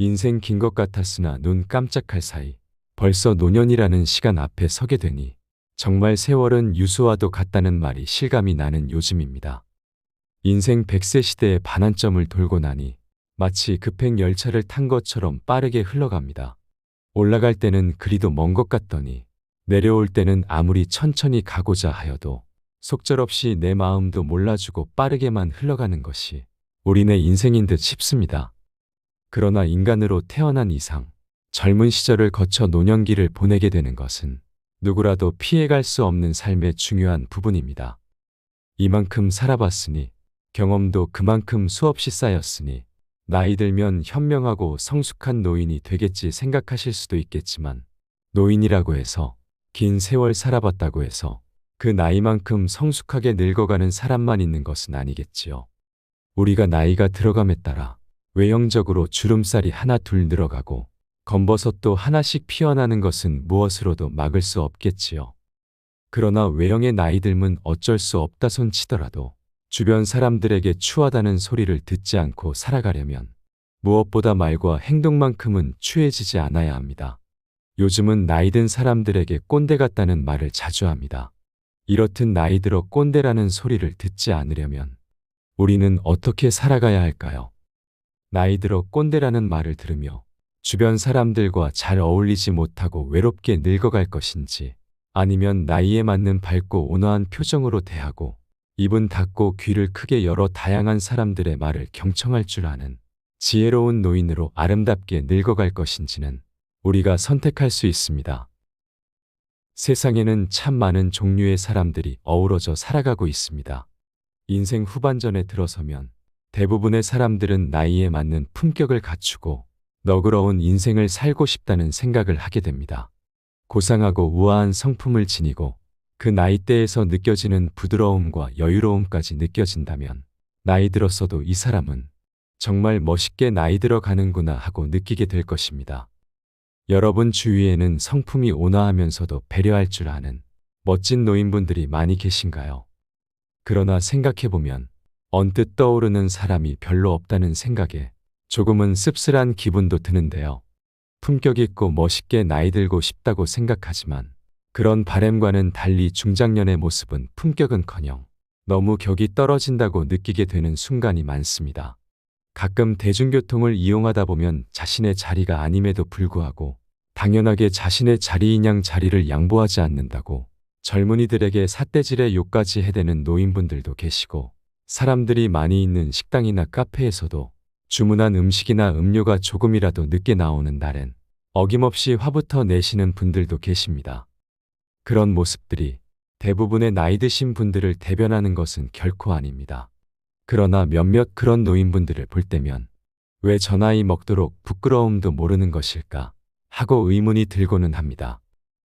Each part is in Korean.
인생 긴 것 같았으나 눈 깜짝할 사이 벌써 노년이라는 시간 앞에 서게 되니 정말 세월은 유수와도 같다는 말이 실감이 나는 요즘입니다. 인생 100세 시대의 반환점을 돌고 나니 마치 급행 열차를 탄 것처럼 빠르게 흘러갑니다. 올라갈 때는 그리도 먼 것 같더니 내려올 때는 아무리 천천히 가고자 하여도 속절없이 내 마음도 몰라주고 빠르게만 흘러가는 것이 우리네 인생인 듯 싶습니다. 그러나 인간으로 태어난 이상 젊은 시절을 거쳐 노년기를 보내게 되는 것은 누구라도 피해갈 수 없는 삶의 중요한 부분입니다. 이만큼 살아봤으니 경험도 그만큼 수없이 쌓였으니 나이 들면 현명하고 성숙한 노인이 되겠지 생각하실 수도 있겠지만 노인이라고 해서 긴 세월 살아봤다고 해서 그 나이만큼 성숙하게 늙어가는 사람만 있는 것은 아니겠지요. 우리가 나이가 들어감에 따라 외형적으로 주름살이 하나 둘 늘어가고 검버섯도 하나씩 피어나는 것은 무엇으로도 막을 수 없겠지요. 그러나 외형의 나이 듦은 어쩔 수 없다 손 치더라도 주변 사람들에게 추하다는 소리를 듣지 않고 살아가려면 무엇보다 말과 행동만큼은 추해지지 않아야 합니다. 요즘은 나이 든 사람들에게 꼰대 같다는 말을 자주 합니다. 이렇듯 나이 들어 꼰대라는 소리를 듣지 않으려면 우리는 어떻게 살아가야 할까요? 나이 들어 꼰대라는 말을 들으며 주변 사람들과 잘 어울리지 못하고 외롭게 늙어갈 것인지 아니면 나이에 맞는 밝고 온화한 표정으로 대하고 입은 닫고 귀를 크게 열어 다양한 사람들의 말을 경청할 줄 아는 지혜로운 노인으로 아름답게 늙어갈 것인지는 우리가 선택할 수 있습니다. 세상에는 참 많은 종류의 사람들이 어우러져 살아가고 있습니다. 인생 후반전에 들어서면 대부분의 사람들은 나이에 맞는 품격을 갖추고 너그러운 인생을 살고 싶다는 생각을 하게 됩니다. 고상하고 우아한 성품을 지니고 그 나이대에서 느껴지는 부드러움과 여유로움까지 느껴진다면 나이 들었어도 이 사람은 정말 멋있게 나이 들어가는구나 하고 느끼게 될 것입니다. 여러분 주위에는 성품이 온화하면서도 배려할 줄 아는 멋진 노인분들이 많이 계신가요? 그러나 생각해보면 언뜻 떠오르는 사람이 별로 없다는 생각에 조금은 씁쓸한 기분도 드는데요. 품격 있고 멋있게 나이 들고 싶다고 생각하지만 그런 바램과는 달리 중장년의 모습은 품격은커녕 너무 격이 떨어진다고 느끼게 되는 순간이 많습니다. 가끔 대중교통을 이용하다 보면 자신의 자리가 아님에도 불구하고 당연하게 자신의 자리인 양 자리를 양보하지 않는다고 젊은이들에게 삿대질의 욕까지 해대는 노인분들도 계시고 사람들이 많이 있는 식당이나 카페에서도 주문한 음식이나 음료가 조금이라도 늦게 나오는 날엔 어김없이 화부터 내시는 분들도 계십니다. 그런 모습들이 대부분의 나이 드신 분들을 대변하는 것은 결코 아닙니다. 그러나 몇몇 그런 노인분들을 볼 때면 왜 저 나이 먹도록 부끄러움도 모르는 것일까 하고 의문이 들고는 합니다.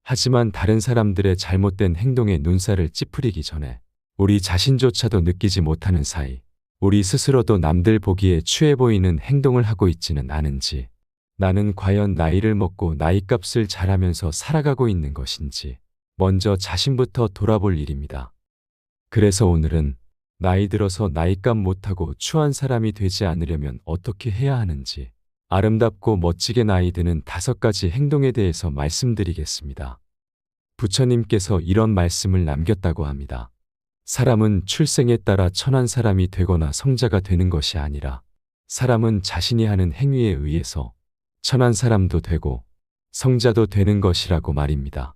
하지만 다른 사람들의 잘못된 행동에 눈살을 찌푸리기 전에 우리 자신조차도 느끼지 못하는 사이 우리 스스로도 남들 보기에 취해 보이는 행동을 하고 있지는 않은지 나는 과연 나이를 먹고 나이값을 잘하면서 살아가고 있는 것인지 먼저 자신부터 돌아볼 일입니다. 그래서 오늘은 나이 들어서 나이값 못하고 추한 사람이 되지 않으려면 어떻게 해야 하는지 아름답고 멋지게 나이 드는 5가지 행동에 대해서 말씀드리겠습니다. 부처님께서 이런 말씀을 남겼다고 합니다. 사람은 출생에 따라 천한 사람이 되거나 성자가 되는 것이 아니라 사람은 자신이 하는 행위에 의해서 천한 사람도 되고 성자도 되는 것이라고 말입니다.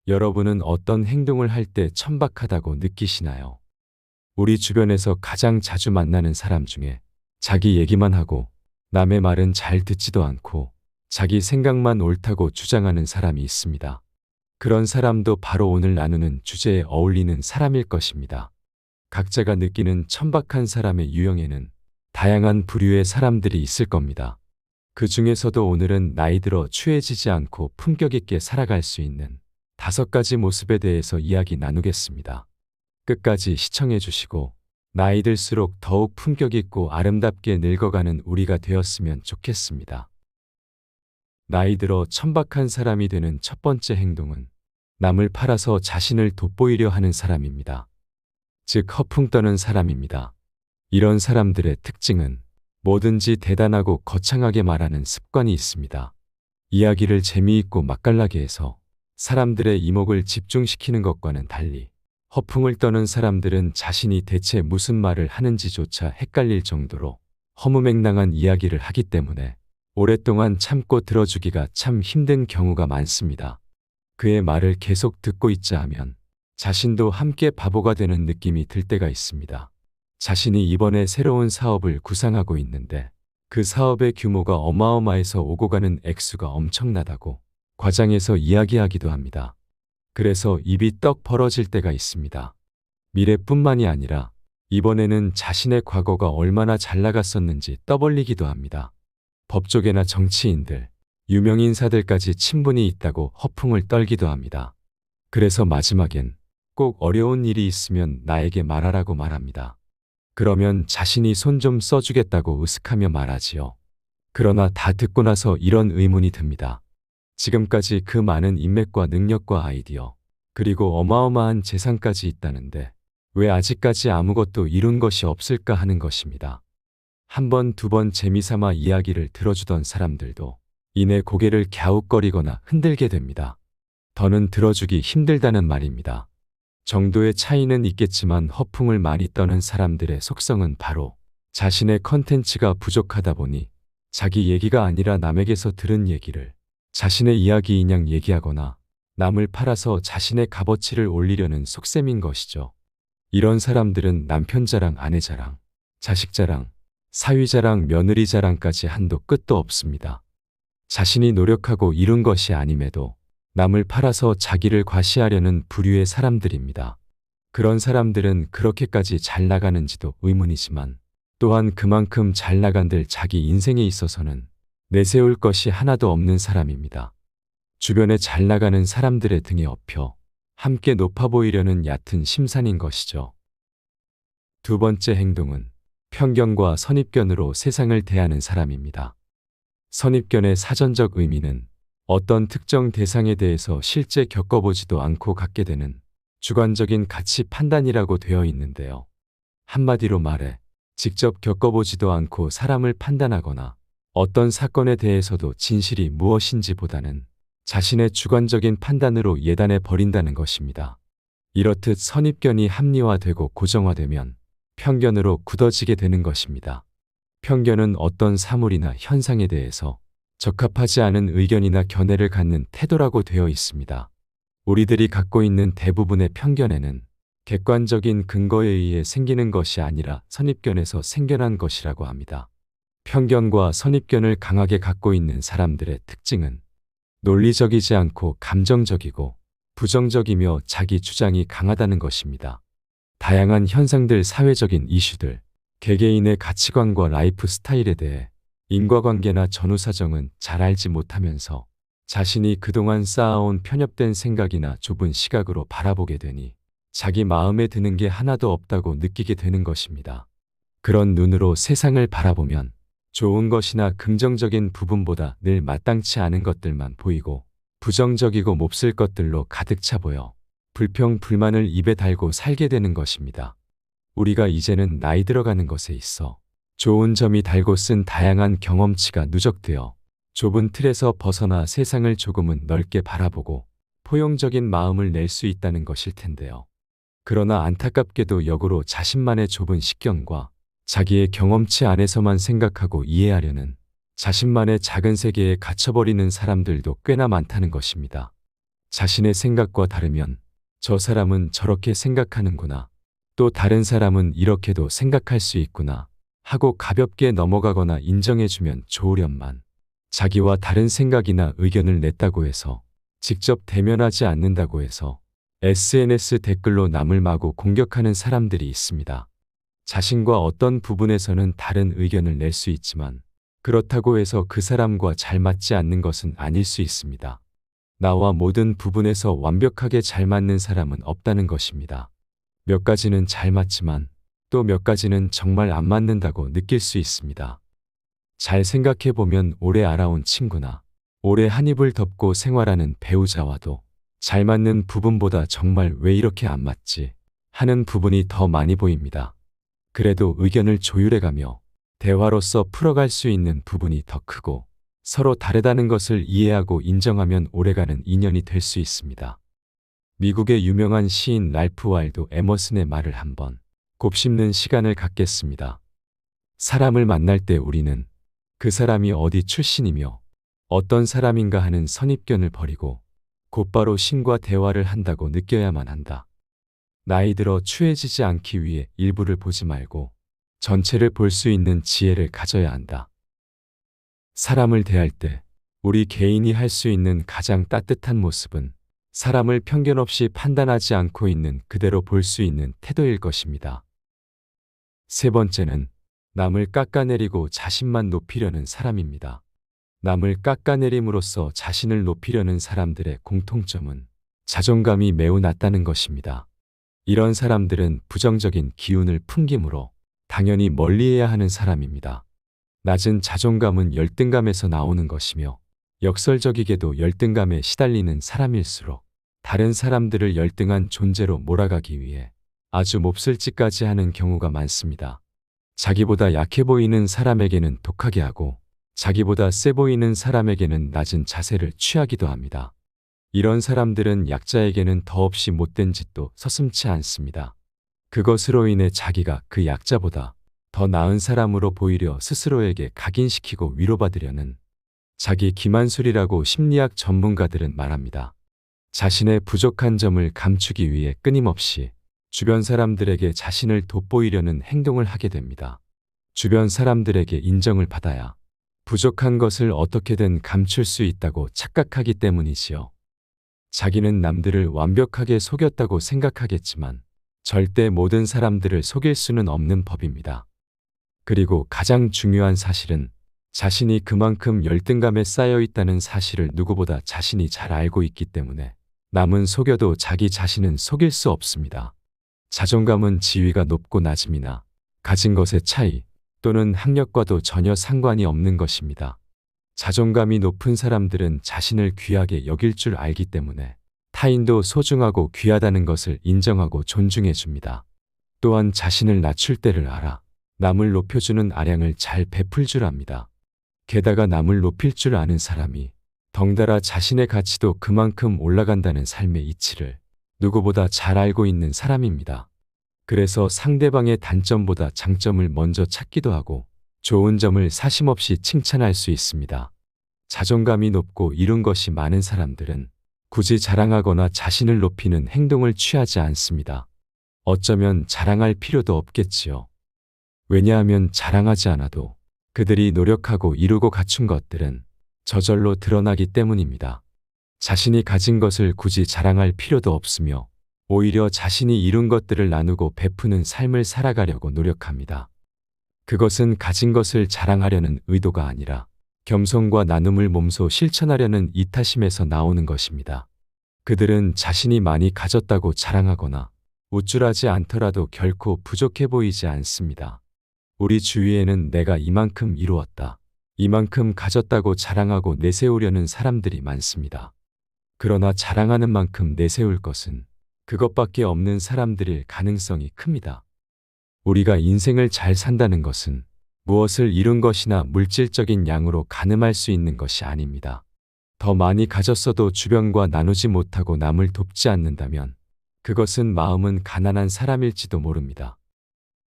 여러분은 어떤 행동을 할 때 천박하다고 느끼시나요? 우리 주변에서 가장 자주 만나는 사람 중에 자기 얘기만 하고 남의 말은 잘 듣지도 않고 자기 생각만 옳다고 주장하는 사람이 있습니다. 그런 사람도 바로 오늘 나누는 주제에 어울리는 사람일 것입니다. 각자가 느끼는 천박한 사람의 유형에는 다양한 부류의 사람들이 있을 겁니다. 그 중에서도 오늘은 나이 들어 추해지지 않고 품격 있게 살아갈 수 있는 5가지 모습에 대해서 이야기 나누겠습니다. 끝까지 시청해 주시고 나이 들수록 더욱 품격 있고 아름답게 늙어가는 우리가 되었으면 좋겠습니다. 나이 들어 천박한 사람이 되는 첫 번째 행동은 남을 팔아서 자신을 돋보이려 하는 사람입니다. 즉 허풍 떠는 사람입니다. 이런 사람들의 특징은 뭐든지 대단하고 거창하게 말하는 습관이 있습니다. 이야기를 재미있고 맛깔나게 해서 사람들의 이목을 집중시키는 것과는 달리 허풍을 떠는 사람들은 자신이 대체 무슨 말을 하는지조차 헷갈릴 정도로 허무맹랑한 이야기를 하기 때문에 오랫동안 참고 들어주기가 참 힘든 경우가 많습니다. 그의 말을 계속 듣고 있자 하면 자신도 함께 바보가 되는 느낌이 들 때가 있습니다. 자신이 이번에 새로운 사업을 구상하고 있는데 그 사업의 규모가 어마어마해서 오고 가는 액수가 엄청나다고 과장해서 이야기하기도 합니다. 그래서 입이 떡 벌어질 때가 있습니다. 미래뿐만이 아니라 이번에는 자신의 과거가 얼마나 잘 나갔었는지 떠벌리기도 합니다. 법조계나 정치인들, 유명인사들까지 친분이 있다고 허풍을 떨기도 합니다. 그래서 마지막엔 꼭 어려운 일이 있으면 나에게 말하라고 말합니다. 그러면 자신이 손 좀 써주겠다고 으슥하며 말하지요. 그러나 다 듣고 나서 이런 의문이 듭니다. 지금까지 그 많은 인맥과 능력과 아이디어, 그리고 어마어마한 재산까지 있다는데 왜 아직까지 아무것도 이룬 것이 없을까 하는 것입니다. 한 번, 두 번 재미삼아 이야기를 들어주던 사람들도 이내 고개를 갸웃거리거나 흔들게 됩니다. 더는 들어주기 힘들다는 말입니다. 정도의 차이는 있겠지만 허풍을 많이 떠는 사람들의 속성은 바로 자신의 컨텐츠가 부족하다 보니 자기 얘기가 아니라 남에게서 들은 얘기를 자신의 이야기인 양 얘기하거나 남을 팔아서 자신의 값어치를 올리려는 속셈인 것이죠. 이런 사람들은 남편 자랑, 아내 자랑, 자식 자랑, 사위 자랑, 며느리 자랑까지 한도 끝도 없습니다. 자신이 노력하고 이룬 것이 아님에도 남을 팔아서 자기를 과시하려는 부류의 사람들입니다. 그런 사람들은 그렇게까지 잘 나가는지도 의문이지만 또한 그만큼 잘 나간들 자기 인생에 있어서는 내세울 것이 하나도 없는 사람입니다. 주변에 잘 나가는 사람들의 등에 업혀 함께 높아 보이려는 얕은 심산인 것이죠. 두 번째 행동은 편견과 선입견으로 세상을 대하는 사람입니다. 선입견의 사전적 의미는 어떤 특정 대상에 대해서 실제 겪어보지도 않고 갖게 되는 주관적인 가치 판단이라고 되어 있는데요. 한마디로 말해 직접 겪어보지도 않고 사람을 판단하거나 어떤 사건에 대해서도 진실이 무엇인지 보다는 자신의 주관적인 판단으로 예단해 버린다는 것입니다. 이렇듯 선입견이 합리화되고 고정화되면 편견으로 굳어지게 되는 것입니다. 편견은 어떤 사물이나 현상에 대해서 적합하지 않은 의견이나 견해를 갖는 태도라고 되어 있습니다. 우리들이 갖고 있는 대부분의 편견에는 객관적인 근거에 의해 생기는 것이 아니라 선입견에서 생겨난 것이라고 합니다. 편견과 선입견을 강하게 갖고 있는 사람들의 특징은 논리적이지 않고 감정적이고 부정적이며 자기 주장이 강하다는 것입니다. 다양한 현상들, 사회적인 이슈들, 개개인의 가치관과 라이프 스타일에 대해 인과관계나 전후사정은 잘 알지 못하면서 자신이 그동안 쌓아온 편협된 생각이나 좁은 시각으로 바라보게 되니 자기 마음에 드는 게 하나도 없다고 느끼게 되는 것입니다. 그런 눈으로 세상을 바라보면 좋은 것이나 긍정적인 부분보다 늘 마땅치 않은 것들만 보이고 부정적이고 몹쓸 것들로 가득 차 보여 불평, 불만을 입에 달고 살게 되는 것입니다. 우리가 이제는 나이 들어가는 것에 있어 좋은 점이 달고 쓴 다양한 경험치가 누적되어 좁은 틀에서 벗어나 세상을 조금은 넓게 바라보고 포용적인 마음을 낼 수 있다는 것일 텐데요. 그러나 안타깝게도 역으로 자신만의 좁은 식견과 자기의 경험치 안에서만 생각하고 이해하려는 자신만의 작은 세계에 갇혀버리는 사람들도 꽤나 많다는 것입니다. 자신의 생각과 다르면 저 사람은 저렇게 생각하는구나, 또 다른 사람은 이렇게도 생각할 수 있구나 하고 가볍게 넘어가거나 인정해주면 좋으련만 자기와 다른 생각이나 의견을 냈다고 해서 직접 대면하지 않는다고 해서 SNS 댓글로 남을 마구 공격하는 사람들이 있습니다. 자신과 어떤 부분에서는 다른 의견을 낼 수 있지만 그렇다고 해서 그 사람과 잘 맞지 않는 것은 아닐 수 있습니다. 나와 모든 부분에서 완벽하게 잘 맞는 사람은 없다는 것입니다. 몇 가지는 잘 맞지만 또 몇 가지는 정말 안 맞는다고 느낄 수 있습니다. 잘 생각해보면 오래 알아온 친구나 오래 한 입을 덮고 생활하는 배우자와도 잘 맞는 부분보다 정말 왜 이렇게 안 맞지 하는 부분이 더 많이 보입니다. 그래도 의견을 조율해가며 대화로서 풀어갈 수 있는 부분이 더 크고 서로 다르다는 것을 이해하고 인정하면 오래가는 인연이 될 수 있습니다. 미국의 유명한 시인 랄프 와일드 에머슨의 말을 한번 곱씹는 시간을 갖겠습니다. 사람을 만날 때 우리는 그 사람이 어디 출신이며 어떤 사람인가 하는 선입견을 버리고 곧바로 신과 대화를 한다고 느껴야만 한다. 나이 들어 추해지지 않기 위해 일부를 보지 말고 전체를 볼 수 있는 지혜를 가져야 한다. 사람을 대할 때 우리 개인이 할 수 있는 가장 따뜻한 모습은 사람을 편견 없이 판단하지 않고 있는 그대로 볼 수 있는 태도일 것입니다. 세 번째는 남을 깎아내리고 자신만 높이려는 사람입니다. 남을 깎아내림으로써 자신을 높이려는 사람들의 공통점은 자존감이 매우 낮다는 것입니다. 이런 사람들은 부정적인 기운을 풍기므로 당연히 멀리해야 하는 사람입니다. 낮은 자존감은 열등감에서 나오는 것이며 역설적이게도 열등감에 시달리는 사람일수록 다른 사람들을 열등한 존재로 몰아가기 위해 아주 몹쓸 짓까지 하는 경우가 많습니다. 자기보다 약해 보이는 사람에게는 독하게 하고 자기보다 세 보이는 사람에게는 낮은 자세를 취하기도 합니다. 이런 사람들은 약자에게는 더없이 못된 짓도 서슴지 않습니다. 그것으로 인해 자기가 그 약자보다 더 나은 사람으로 보이려 스스로에게 각인시키고 위로받으려는 자기 기만술이라고 심리학 전문가들은 말합니다. 자신의 부족한 점을 감추기 위해 끊임없이 주변 사람들에게 자신을 돋보이려는 행동을 하게 됩니다. 주변 사람들에게 인정을 받아야 부족한 것을 어떻게든 감출 수 있다고 착각하기 때문이지요. 자기는 남들을 완벽하게 속였다고 생각하겠지만 절대 모든 사람들을 속일 수는 없는 법입니다. 그리고 가장 중요한 사실은 자신이 그만큼 열등감에 쌓여 있다는 사실을 누구보다 자신이 잘 알고 있기 때문에 남은 속여도 자기 자신은 속일 수 없습니다. 자존감은 지위가 높고 낮음이나 가진 것의 차이 또는 학력과도 전혀 상관이 없는 것입니다. 자존감이 높은 사람들은 자신을 귀하게 여길 줄 알기 때문에 타인도 소중하고 귀하다는 것을 인정하고 존중해 줍니다. 또한 자신을 낮출 때를 알아 남을 높여주는 아량을 잘 베풀 줄 압니다. 게다가 남을 높일 줄 아는 사람이 덩달아 자신의 가치도 그만큼 올라간다는 삶의 이치를 누구보다 잘 알고 있는 사람입니다. 그래서 상대방의 단점보다 장점을 먼저 찾기도 하고 좋은 점을 사심없이 칭찬할 수 있습니다. 자존감이 높고 이룬 것이 많은 사람들은 굳이 자랑하거나 자신을 높이는 행동을 취하지 않습니다. 어쩌면 자랑할 필요도 없겠지요. 왜냐하면 자랑하지 않아도 그들이 노력하고 이루고 갖춘 것들은 저절로 드러나기 때문입니다. 자신이 가진 것을 굳이 자랑할 필요도 없으며 오히려 자신이 이룬 것들을 나누고 베푸는 삶을 살아가려고 노력합니다. 그것은 가진 것을 자랑하려는 의도가 아니라 겸손과 나눔을 몸소 실천하려는 이타심에서 나오는 것입니다. 그들은 자신이 많이 가졌다고 자랑하거나 우쭐하지 않더라도 결코 부족해 보이지 않습니다. 우리 주위에는 내가 이만큼 이루었다, 이만큼 가졌다고 자랑하고 내세우려는 사람들이 많습니다. 그러나 자랑하는 만큼 내세울 것은 그것밖에 없는 사람들일 가능성이 큽니다. 우리가 인생을 잘 산다는 것은 무엇을 이룬 것이나 물질적인 양으로 가늠할 수 있는 것이 아닙니다. 더 많이 가졌어도 주변과 나누지 못하고 남을 돕지 않는다면 그것은 마음은 가난한 사람일지도 모릅니다.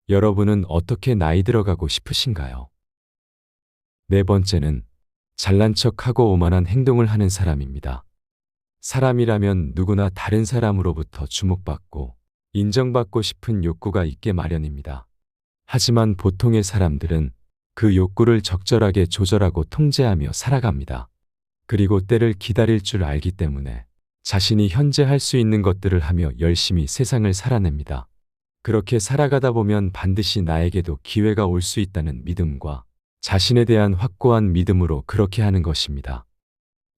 여러분은 어떻게 나이 들어가고 싶으신가요? 네 번째는 잘난 척하고 오만한 행동을 하는 사람입니다. 사람이라면 누구나 다른 사람으로부터 주목받고 인정받고 싶은 욕구가 있게 마련입니다. 하지만 보통의 사람들은 그 욕구를 적절하게 조절하고 통제하며 살아갑니다. 그리고 때를 기다릴 줄 알기 때문에 자신이 현재 할 수 있는 것들을 하며 열심히 세상을 살아냅니다. 그렇게 살아가다 보면 반드시 나에게도 기회가 올 수 있다는 믿음과 자신에 대한 확고한 믿음으로 그렇게 하는 것입니다.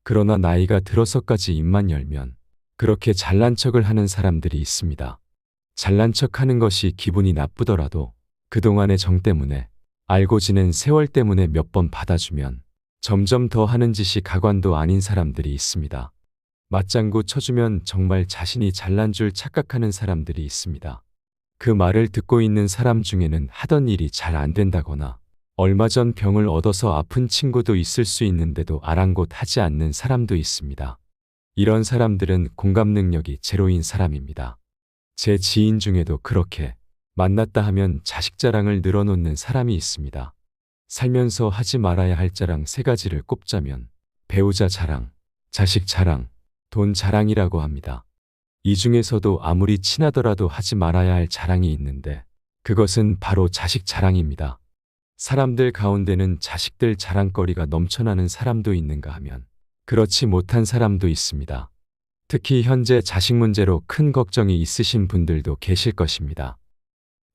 그러나 나이가 들어서까지 입만 열면 그렇게 잘난 척을 하는 사람들이 있습니다. 잘난 척하는 것이 기분이 나쁘더라도 그동안의 정 때문에 알고 지낸 세월 때문에 몇 번 받아주면 점점 더 하는 짓이 가관도 아닌 사람들이 있습니다. 맞장구 쳐주면 정말 자신이 잘난 줄 착각하는 사람들이 있습니다. 그 말을 듣고 있는 사람 중에는 하던 일이 잘 안 된다거나 얼마 전 병을 얻어서 아픈 친구도 있을 수 있는데도 아랑곳하지 않는 사람도 있습니다. 이런 사람들은 공감 능력이 제로인 사람입니다. 제 지인 중에도 그렇게 만났다 하면 자식 자랑을 늘어놓는 사람이 있습니다. 살면서 하지 말아야 할 자랑 3가지를 꼽자면 배우자 자랑, 자식 자랑, 돈 자랑이라고 합니다. 이 중에서도 아무리 친하더라도 하지 말아야 할 자랑이 있는데 그것은 바로 자식 자랑입니다. 사람들 가운데는 자식들 자랑거리가 넘쳐나는 사람도 있는가 하면 그렇지 못한 사람도 있습니다. 특히 현재 자식 문제로 큰 걱정이 있으신 분들도 계실 것입니다.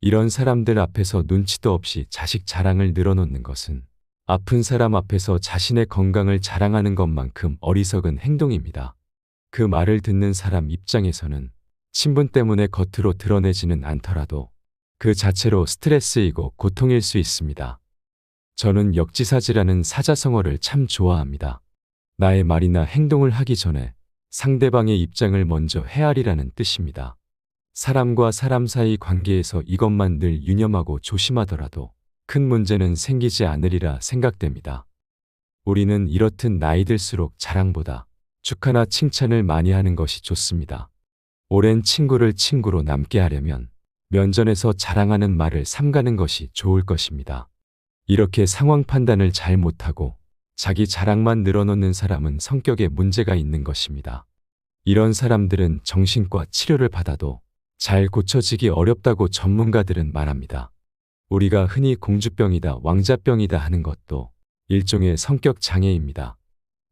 이런 사람들 앞에서 눈치도 없이 자식 자랑을 늘어놓는 것은 아픈 사람 앞에서 자신의 건강을 자랑하는 것만큼 어리석은 행동입니다. 그 말을 듣는 사람 입장에서는 친분 때문에 겉으로 드러내지는 않더라도 그 자체로 스트레스이고 고통일 수 있습니다. 저는 역지사지라는 사자성어를 참 좋아합니다. 나의 말이나 행동을 하기 전에 상대방의 입장을 먼저 헤아리라는 뜻입니다. 사람과 사람 사이 관계에서 이것만 늘 유념하고 조심하더라도 큰 문제는 생기지 않으리라 생각됩니다. 우리는 이렇듯 나이 들수록 자랑보다 축하나 칭찬을 많이 하는 것이 좋습니다. 오랜 친구를 친구로 남게 하려면 면전에서 자랑하는 말을 삼가는 것이 좋을 것입니다. 이렇게 상황 판단을 잘 못하고 자기 자랑만 늘어놓는 사람은 성격에 문제가 있는 것입니다. 이런 사람들은 정신과 치료를 받아도 잘 고쳐지기 어렵다고 전문가들은 말합니다. 우리가 흔히 공주병이다, 왕자병이다 하는 것도 일종의 성격 장애입니다.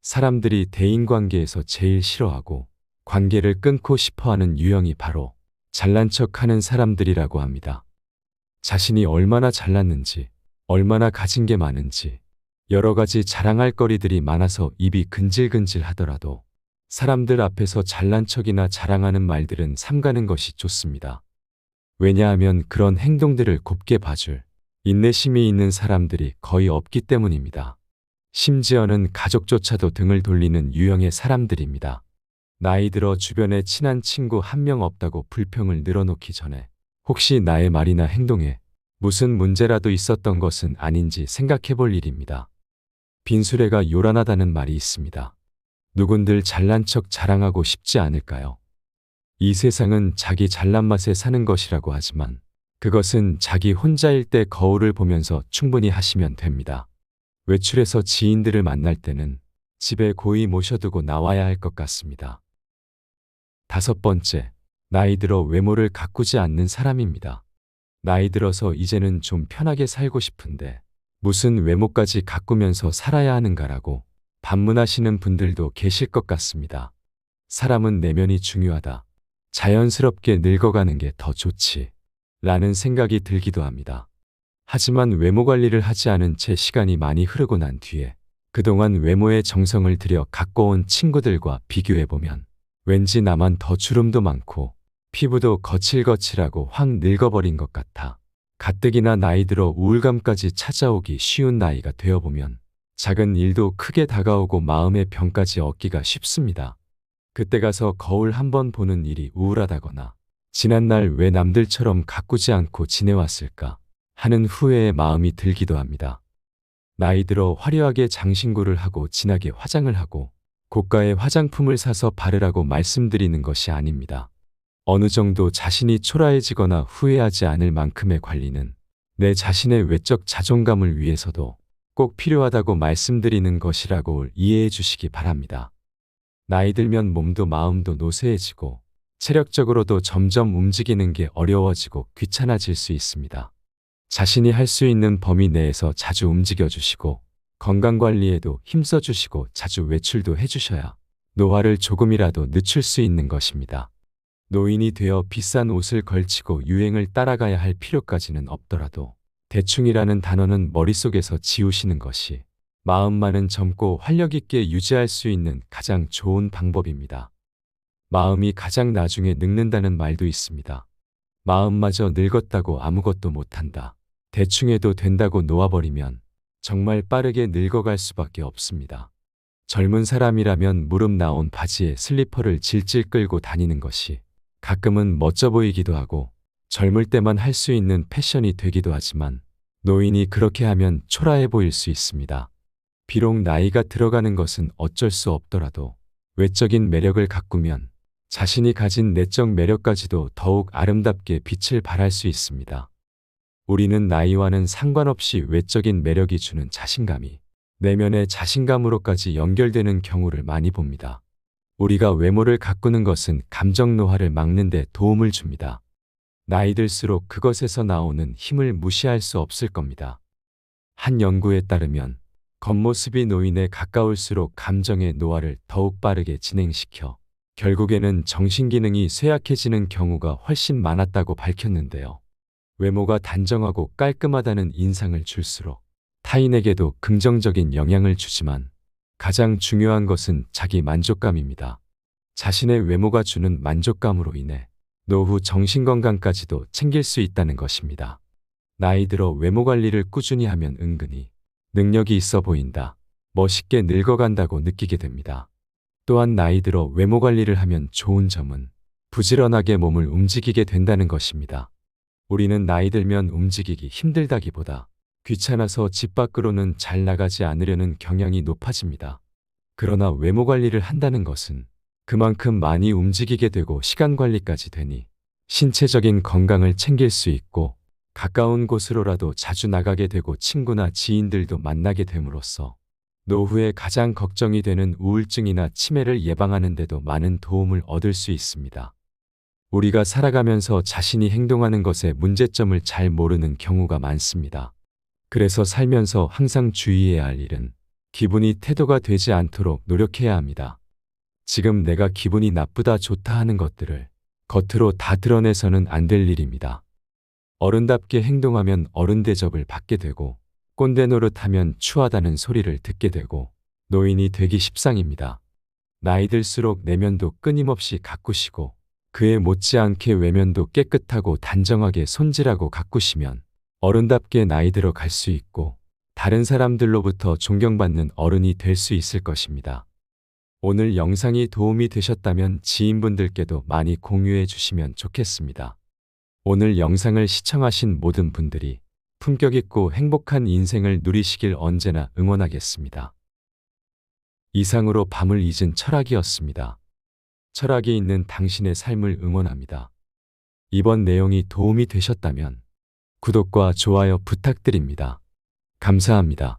사람들이 대인관계에서 제일 싫어하고 관계를 끊고 싶어하는 유형이 바로 잘난 척하는 사람들이라고 합니다. 자신이 얼마나 잘났는지, 얼마나 가진 게 많은지, 여러 가지 자랑할 거리들이 많아서 입이 근질근질 하더라도 사람들 앞에서 잘난 척이나 자랑하는 말들은 삼가는 것이 좋습니다. 왜냐하면 그런 행동들을 곱게 봐줄 인내심이 있는 사람들이 거의 없기 때문입니다. 심지어는 가족조차도 등을 돌리는 유형의 사람들입니다. 나이 들어 주변에 친한 친구 한 명 없다고 불평을 늘어놓기 전에 혹시 나의 말이나 행동에 무슨 문제라도 있었던 것은 아닌지 생각해 볼 일입니다. 빈수레가 요란하다는 말이 있습니다. 누군들 잘난 척 자랑하고 싶지 않을까요? 이 세상은 자기 잘난 맛에 사는 것이라고 하지만 그것은 자기 혼자일 때 거울을 보면서 충분히 하시면 됩니다. 외출해서 지인들을 만날 때는 집에 고이 모셔두고 나와야 할 것 같습니다. 5번째, 나이 들어 외모를 가꾸지 않는 사람입니다. 나이 들어서 이제는 좀 편하게 살고 싶은데 무슨 외모까지 가꾸면서 살아야 하는가라고 반문하시는 분들도 계실 것 같습니다. 사람은 내면이 중요하다. 자연스럽게 늙어가는 게 더 좋지. 라는 생각이 들기도 합니다. 하지만 외모 관리를 하지 않은 채 시간이 많이 흐르고 난 뒤에 그동안 외모에 정성을 들여 가꿔온 친구들과 비교해보면 왠지 나만 더 주름도 많고 피부도 거칠거칠하고 확 늙어버린 것 같아 가뜩이나 나이 들어 우울감까지 찾아오기 쉬운 나이가 되어보면 작은 일도 크게 다가오고 마음의 병까지 얻기가 쉽습니다. 그때 가서 거울 한번 보는 일이 우울하다거나 지난날 왜 남들처럼 가꾸지 않고 지내왔을까 하는 후회의 마음이 들기도 합니다. 나이 들어 화려하게 장신구를 하고 진하게 화장을 하고 고가의 화장품을 사서 바르라고 말씀드리는 것이 아닙니다. 어느 정도 자신이 초라해지거나 후회하지 않을 만큼의 관리는 내 자신의 외적 자존감을 위해서도 꼭 필요하다고 말씀드리는 것이라고 이해해 주시기 바랍니다. 나이 들면 몸도 마음도 노쇠해지고 체력적으로도 점점 움직이는 게 어려워지고 귀찮아질 수 있습니다. 자신이 할 수 있는 범위 내에서 자주 움직여 주시고 건강관리에도 힘써 주시고 자주 외출도 해주셔야 노화를 조금이라도 늦출 수 있는 것입니다. 노인이 되어 비싼 옷을 걸치고 유행을 따라가야 할 필요까지는 없더라도 대충이라는 단어는 머릿속에서 지우시는 것이 마음만은 젊고 활력 있게 유지할 수 있는 가장 좋은 방법입니다. 마음이 가장 나중에 늙는다는 말도 있습니다. 마음마저 늙었다고 아무것도 못한다. 대충 해도 된다고 놓아버리면 정말 빠르게 늙어갈 수밖에 없습니다. 젊은 사람이라면 무릎 나온 바지에 슬리퍼를 질질 끌고 다니는 것이 가끔은 멋져 보이기도 하고 젊을 때만 할 수 있는 패션이 되기도 하지만 노인이 그렇게 하면 초라해 보일 수 있습니다. 비록 나이가 들어가는 것은 어쩔 수 없더라도 외적인 매력을 가꾸면 자신이 가진 내적 매력까지도 더욱 아름답게 빛을 발할 수 있습니다. 우리는 나이와는 상관없이 외적인 매력이 주는 자신감이 내면의 자신감으로까지 연결되는 경우를 많이 봅니다. 우리가 외모를 가꾸는 것은 감정 노화를 막는 데 도움을 줍니다. 나이 들수록 그것에서 나오는 힘을 무시할 수 없을 겁니다. 한 연구에 따르면 겉모습이 노인에 가까울수록 감정의 노화를 더욱 빠르게 진행시켜 결국에는 정신기능이 쇠약해지는 경우가 훨씬 많았다고 밝혔는데요. 외모가 단정하고 깔끔하다는 인상을 줄수록 타인에게도 긍정적인 영향을 주지만 가장 중요한 것은 자기 만족감입니다. 자신의 외모가 주는 만족감으로 인해 노후 정신건강까지도 챙길 수 있다는 것입니다. 나이 들어 외모 관리를 꾸준히 하면 은근히 능력이 있어 보인다, 멋있게 늙어간다고 느끼게 됩니다. 또한 나이 들어 외모 관리를 하면 좋은 점은 부지런하게 몸을 움직이게 된다는 것입니다. 우리는 나이 들면 움직이기 힘들다기보다 귀찮아서 집 밖으로는 잘 나가지 않으려는 경향이 높아집니다. 그러나 외모 관리를 한다는 것은 그만큼 많이 움직이게 되고 시간 관리까지 되니 신체적인 건강을 챙길 수 있고 가까운 곳으로라도 자주 나가게 되고 친구나 지인들도 만나게 됨으로써 노후에 가장 걱정이 되는 우울증이나 치매를 예방하는 데도 많은 도움을 얻을 수 있습니다. 우리가 살아가면서 자신이 행동하는 것의 문제점을 잘 모르는 경우가 많습니다. 그래서 살면서 항상 주의해야 할 일은 기분이 태도가 되지 않도록 노력해야 합니다. 지금 내가 기분이 나쁘다 좋다 하는 것들을 겉으로 다 드러내서는 안 될 일입니다. 어른답게 행동하면 어른 대접을 받게 되고 꼰대 노릇하면 추하다는 소리를 듣게 되고 노인이 되기 십상입니다. 나이 들수록 내면도 끊임없이 가꾸시고 그에 못지않게 외면도 깨끗하고 단정하게 손질하고 가꾸시면 어른답게 나이 들어 갈 수 있고 다른 사람들로부터 존경받는 어른이 될 수 있을 것입니다. 오늘 영상이 도움이 되셨다면 지인분들께도 많이 공유해 주시면 좋겠습니다. 오늘 영상을 시청하신 모든 분들이 품격 있고 행복한 인생을 누리시길 언제나 응원하겠습니다. 이상으로 밤을 잊은 철학이었습니다. 철학이 있는 당신의 삶을 응원합니다. 이번 내용이 도움이 되셨다면 구독과 좋아요 부탁드립니다. 감사합니다.